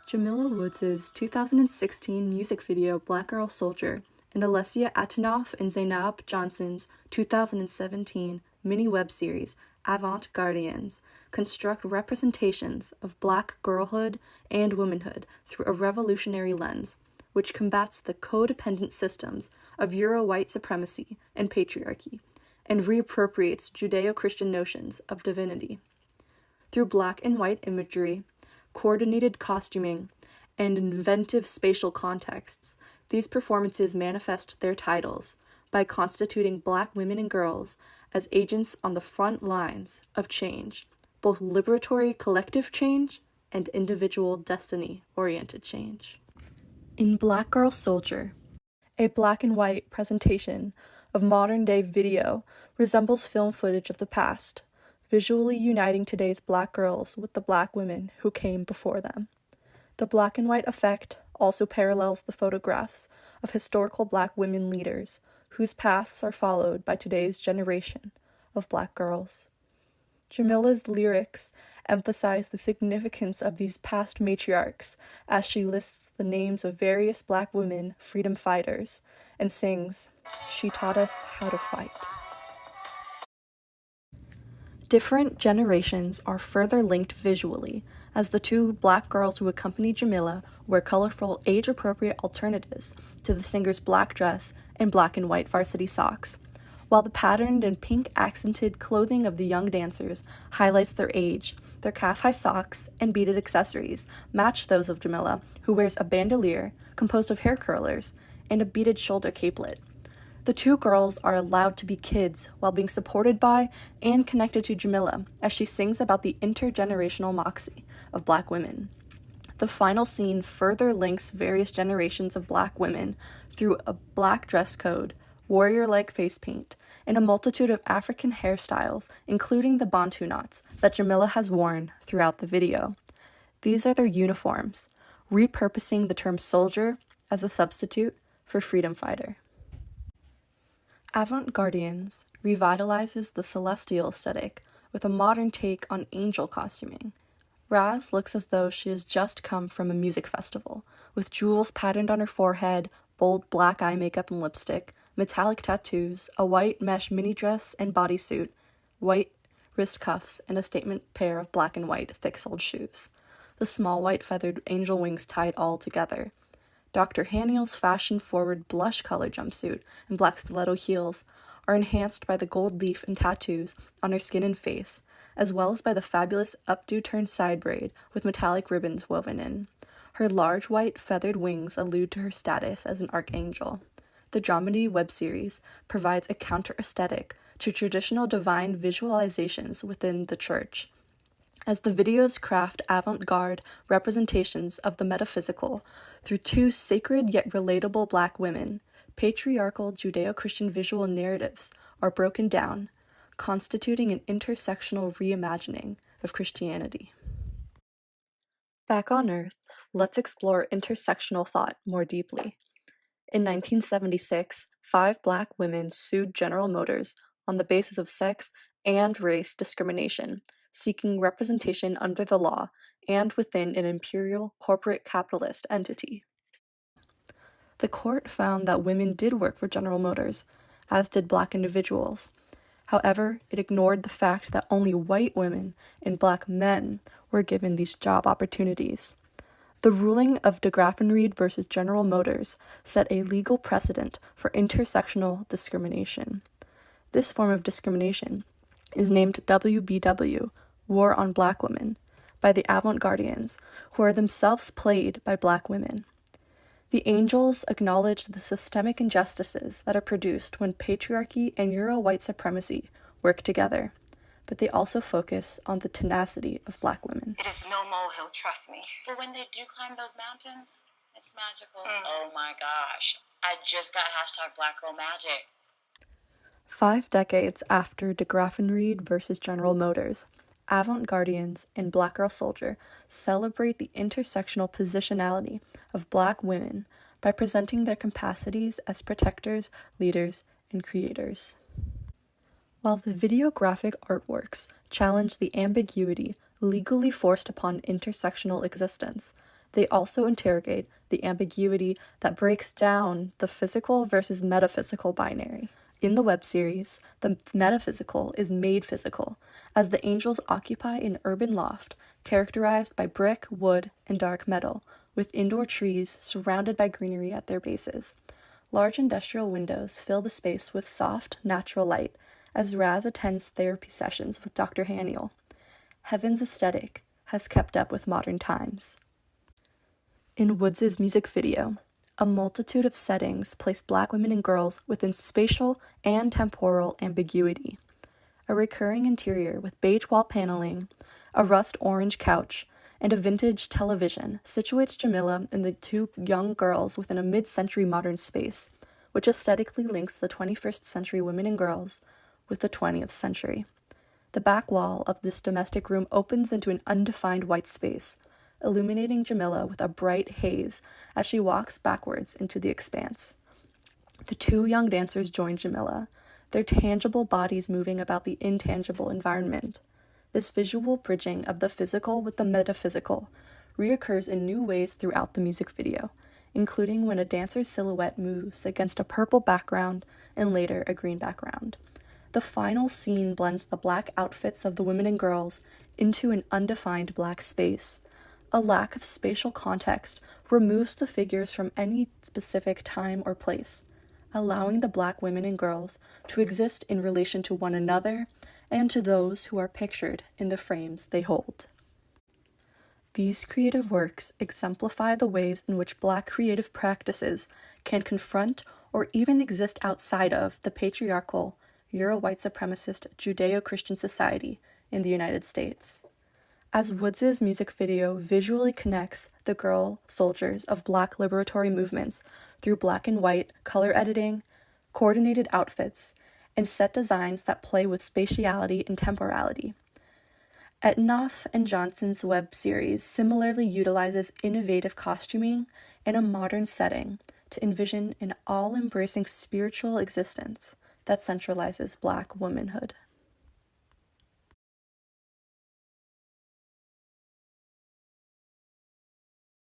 Jamila Woods' 2016 music video Black Girl Soldier and Alessia Atanoff and Zainab Johnson's 2017 mini-web series AVANT-GUARDIANS construct representations of Black girlhood and womanhood through a revolutionary lens, which combats the codependent systems of Euro-white supremacy and patriarchy, and reappropriates Judeo-Christian notions of divinity. Through black and white imagery, coordinated costuming, and inventive spatial contexts, these performances manifest their titles by constituting Black women and girls as agents on the front lines of change, both liberatory collective change and individual destiny-oriented change. In Black Girl Soldier, a black and white presentation of modern-day video resembles film footage of the past, visually uniting today's Black girls with the Black women who came before them. The black and white effect also parallels the photographs of historical Black women leaders whose paths are followed by today's generation of Black girls. Jamila's lyrics emphasize the significance of these past matriarchs as she lists the names of various Black women freedom fighters and sings, "She taught us how to fight." Different generations are further linked visually, as the two Black girls who accompany Jamila wear colorful, age-appropriate alternatives to the singer's black dress and black and white varsity socks, while the patterned and pink-accented clothing of the young dancers highlights their age. Their calf-high socks and beaded accessories match those of Jamila, who wears a bandolier composed of hair curlers and a beaded shoulder capelet. The two girls are allowed to be kids while being supported by and connected to Jamila as she sings about the intergenerational moxie of Black women. The final scene further links various generations of Black women through a black dress code, warrior-like face paint, and a multitude of African hairstyles, including the bantu knots that Jamila has worn throughout the video. These are their uniforms, repurposing the term soldier as a substitute for freedom fighter. Avant-Guardians revitalizes the celestial aesthetic with a modern take on angel costuming. Raz looks as though she has just come from a music festival, with jewels patterned on her forehead, bold black eye makeup and lipstick, metallic tattoos, a white mesh mini dress and bodysuit, white wrist cuffs, and a statement pair of black and white thick-soled shoes. The small white feathered angel wings tied all together. Dr. Haniel's fashion-forward blush-colored jumpsuit and black stiletto heels are enhanced by the gold leaf and tattoos on her skin and face, as well as by the fabulous updo-turned side braid with metallic ribbons woven in. Her large white feathered wings allude to her status as an archangel. The dramedy web series provides a counter-aesthetic to traditional divine visualizations within the church, as the videos craft avant-garde representations of the metaphysical through two sacred yet relatable Black women. Patriarchal Judeo-Christian visual narratives are broken down, constituting an intersectional reimagining of Christianity. Back on Earth, let's explore intersectional thought more deeply. In 1976, 5 Black women sued General Motors on the basis of sex and race discrimination, seeking representation under the law and within an imperial corporate capitalist entity. The court found that women did work for General Motors, as did Black individuals. However, it ignored the fact that only white women and Black men were given these job opportunities. The ruling of DeGraffenreid versus General Motors set a legal precedent for intersectional discrimination. This form of discrimination is named WBW, War on Black Women, by the Avant-Guardians, who are themselves played by Black women. The angels acknowledge the systemic injustices that are produced when patriarchy and Euro-white supremacy work together, but they also focus on the tenacity of Black women. It is no molehill, trust me. But when they do climb those mountains, it's magical. Oh my gosh. I just got #BlackGirlMagic. 5 decades after DeGraffenreid versus General Motors, Avant-Guardians and Black Girl Soldier celebrate the intersectional positionality of Black women by presenting their capacities as protectors, leaders, and creators. While the videographic artworks challenge the ambiguity legally forced upon intersectional existence, They also interrogate the ambiguity that breaks down the physical versus metaphysical binary. In the web series, the metaphysical is made physical, as the angels occupy an urban loft characterized by brick, wood, and dark metal, with indoor trees surrounded by greenery at their bases. Large industrial windows fill the space with soft, natural light, as Raz attends therapy sessions with Dr. Haniel. Heaven's aesthetic has kept up with modern times. In Woods' music video, a multitude of settings place Black women and girls within spatial and temporal ambiguity. A recurring interior with beige wall paneling, a rust-orange couch, and a vintage television situates Jamila and the two young girls within a mid-century modern space, which aesthetically links the 21st century women and girls with the 20th century. The back wall of this domestic room opens into an undefined white space, illuminating Jamila with a bright haze as she walks backwards into the expanse. The two young dancers join Jamila, their tangible bodies moving about the intangible environment. This visual bridging of the physical with the metaphysical reoccurs in new ways throughout the music video, including when a dancer's silhouette moves against a purple background and later a green background. The final scene blends the Black outfits of the women and girls into an undefined Black space. A lack of spatial context removes the figures from any specific time or place, allowing the Black women and girls to exist in relation to one another and to those who are pictured in the frames they hold. These creative works exemplify the ways in which Black creative practices can confront or even exist outside of the patriarchal, Euro-white supremacist Judeo-Christian society in the United States. As Woods' music video visually connects the girl soldiers of Black liberatory movements through black and white color editing, coordinated outfits, and set designs that play with spatiality and temporality. Etnoff and Johnson's web series similarly utilizes innovative costuming in a modern setting to envision an all-embracing spiritual existence that centralizes Black womanhood.